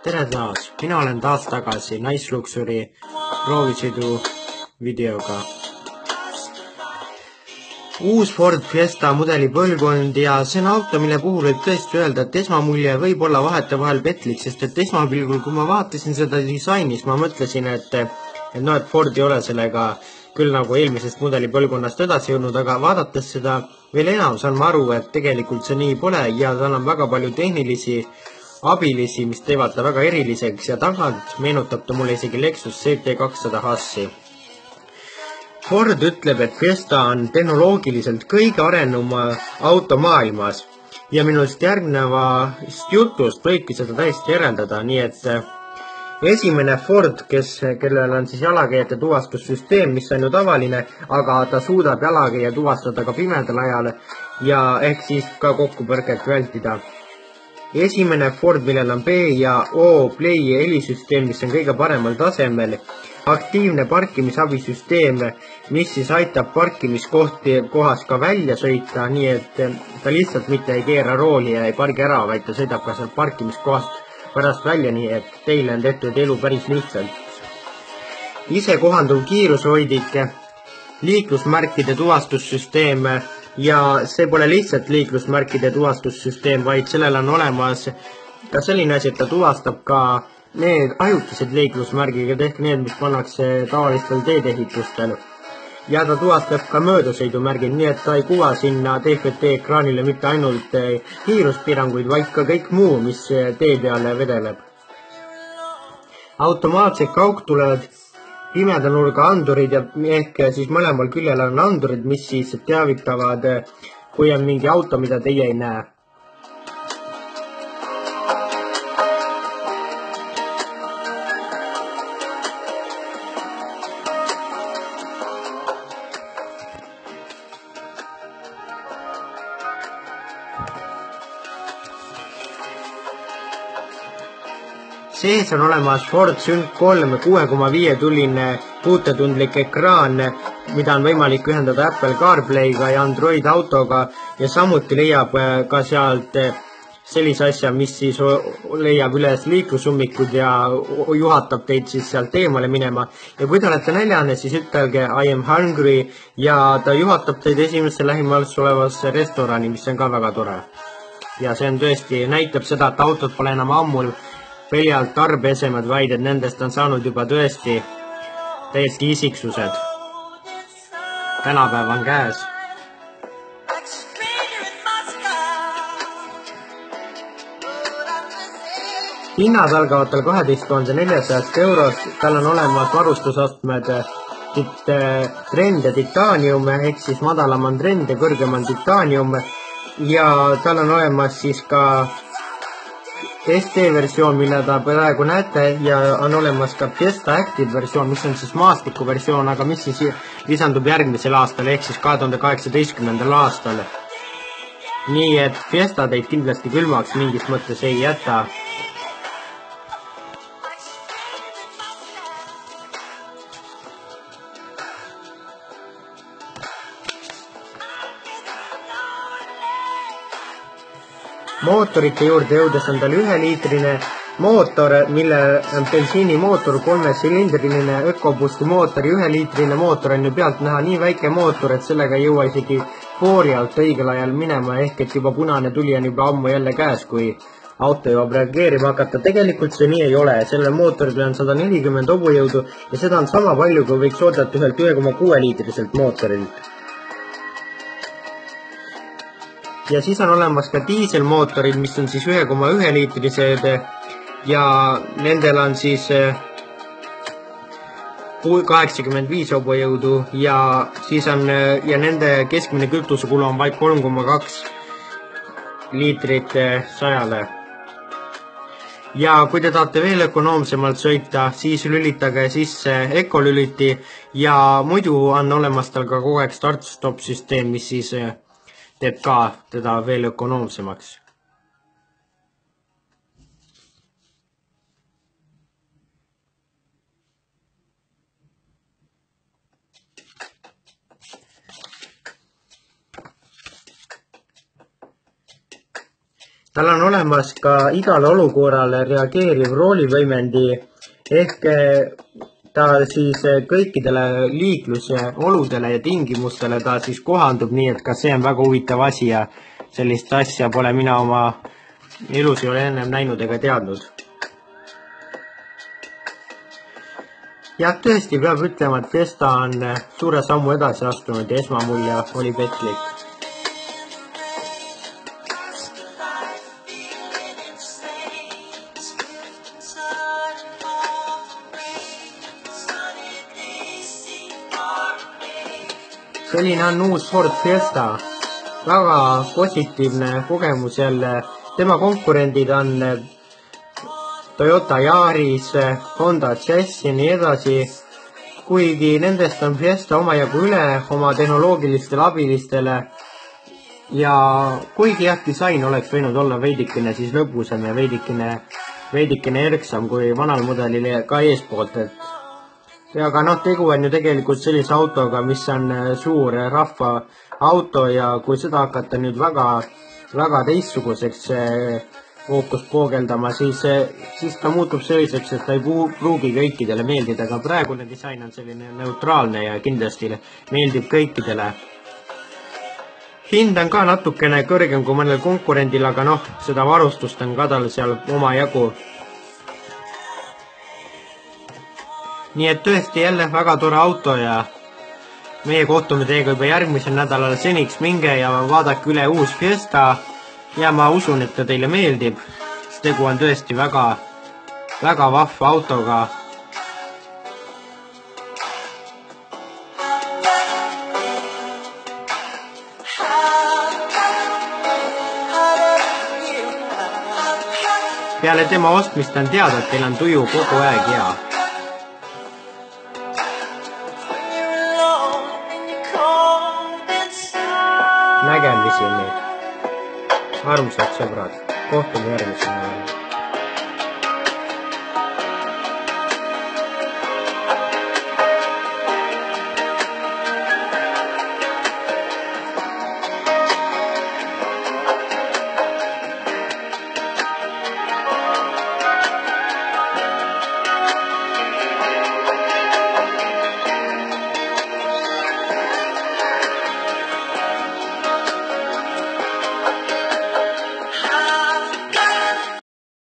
Tere taas, mina olen taas tagasi Nice Luxury proovisõidu videoga. Uus Ford Fiesta mudeli põlvkond ja see on auto, mille puhul võib tõesti öelda, et esmamulje võib olla vahetevahel petlik, sest et esmapilgul, kui ma vaatasin seda disainis, ma mõtlesin, et Ford ei ole sellega küll nagu eelmisest mudeli põlvkonnast edasi jõudnud, aga vaadates seda veel enam saan ma aru, et tegelikult see nii pole ja tal on väga palju tehnilisi abilisi, mis teevad ta väga eriliseks ja tagant meenutab ta mulle isegi Lexus CT200 Hassi. Ford ütleb, et Fiesta on tehnoloogiliselt kõige arenuma auto maailmas ja minust järgnevast jutust võibki seda täiesti järeldada, nii et esimene Ford, kellel on siis jalakäijate tuvastussüsteem, mis on ju tavaline, aga ta suudab jalakäija tuvastada ka pimedal ajal ja ehk siis ka kokkupõrket vältida. Esimene Ford, millel on B ja O Play helisüsteem, mis on kõige paremal tasemel, aktiivne parkimisabisüsteem, mis siis aitab parkimiskohast ka välja sõita, nii et ta lihtsalt mitte ei keera rooli ja ei pargi ära, vaid ta sõidab ka sealt parkimiskohast pärast välja, nii et teile on tehtud elu päris lihtsalt. Isekohanduv kiirushoidik, liiklusmärkide tuvastussüsteem ja see pole lihtsalt liiklusmärkide tuvastussüsteem, vaid sellel on olemas ka selline asi, et ta tuvastab ka need ajutised liiklusmärgid ehk need, mis pannakse tavalistel teedeehitustel. Ja ta tuvastab ka möödasõidumärgid, nii et ta ei kuva sinna TFT ekraanile mitte ainult kiiruspiiranguid, vaid ka kõik muu, mis tee peale vedeleb. Automaatsed kaugtuled, pimeda nurga andurid ja ehk siis mõlemal küljel on andurid, mis siis teavitavad, kui on mingi auto, mida teie ei näe. Sees on olemas Ford Sync 3 6,5 tulline puutetundlik ekraan, mida on võimalik ühendada Apple CarPlay'ga ja Android autoga ja samuti leiab ka sealt sellise asja, mis siis leiab üles liiklusummikud ja juhatab teid siis sealt eemale minema. Ja kui te olete näljane, siis ütelge I am hungry ja ta juhatab teid esimesse lähimas olevasse restorani, mis on ka väga tore. Ja see on tõesti, näitab seda, et autod pole enam ammul peljalt tarbeesemad, vaid et nendest on saanud juba tõesti täiesti isiksused. Tänapäev on käes. Hinnad algavad tal 12 400 eurost, tal on olemas varustusastmed trend ja titaanium, ehk siis madalam on trend ja kõrgem on titaanium ja tal on olemas siis ka ST-versioon, mille ta praegu näete ja on olemas ka Fiesta Active versioon, mis on siis maastiku versioon, aga mis siis lisandub järgmisel aastal ehk siis 2018. aastal. Nii et Fiesta teid kindlasti külmaks mingis mõttes ei jäta. Mootorite juurde jõudes on tal 1-liitrine mootor, mille on bensiinimootor, 3-silindriline ökobusti mootor ja 1-liitrine mootor on ju pealt näha nii väike mootor, et sellega ei jõua isegi foori alt õigel ajal minema, ehk et juba punane tuli on juba ammu jälle käes, kui auto jõuab reageerima hakata. Tegelikult see nii ei ole, sellel mootoril on 140 hobujõudu ja seda on sama palju, kui võiks oodata ühelt 1,6-liitriselt mootorilt. Ja siis on olemas ka diiselmootorid, mis on siis 1,1-liitrised ja nendel on siis 85 hobujõudu ja siis on ja nende keskmine kütusekulu on vaid 3,2 liitrit 100-le. Ja kui te tahate veel ökonoomsemalt sõita, siis lülitage sisse ekolüliti ja muidu on olemas tal ka kogu aeg start-stop süsteem, mis siis teeb ka teda veel ökonoomsemaks. tal on olemas ka igale olukorrale reageeriv roolivõimendi ehk ta siis kõikidele liikluse oludele ja tingimustele ta siis kohandub, nii et ka see on väga huvitav asi ja sellist asja pole mina oma elus ei ole ennem näinud ega teadnud. Jah, tõesti peab ütlema, et Fiesta on suure sammu edasi astunud ja esmamulje oli petlik. Selline on uus Ford Fiesta. Väga positiivne kogemus jälle. Tema konkurendid on Toyota Yaris, Honda Jazz ja nii edasi, kuigi nendest on Fiesta omajagu üle oma tehnoloogilistele abilistele ja kuigi jah, disain oleks võinud olla veidikene siis lõbusam ja veidikene erksam kui vanal mudelil ka eespoolt, aga noh, tegu on ju tegelikult sellise autoga, mis on suur rahva auto ja kui seda hakata nüüd väga teistsuguseks fookust poogeldama, siis ta muutub selliseks, et ta ei pruugi kõikidele meeldida, aga praegune disain on selline neutraalne ja kindlasti meeldib kõikidele. Hind on ka natukene kõrgem kui mõnel konkurendil, aga noh, seda varustust on ka tal seal omajagu. Nii et tõesti jälle väga tore auto ja meie kohtume teiega juba järgmisel nädalal, seniks minge ja vaadake üle uus Fiesta ja ma usun, et ta teile meeldib. Tegu on tõesti väga vahva autoga. Peale tema ostmist on teada, et teil on tuju kogu aeg hea. Nägemisi nüüd. Armsad sõbrad, kohtume järgmisel nädalal.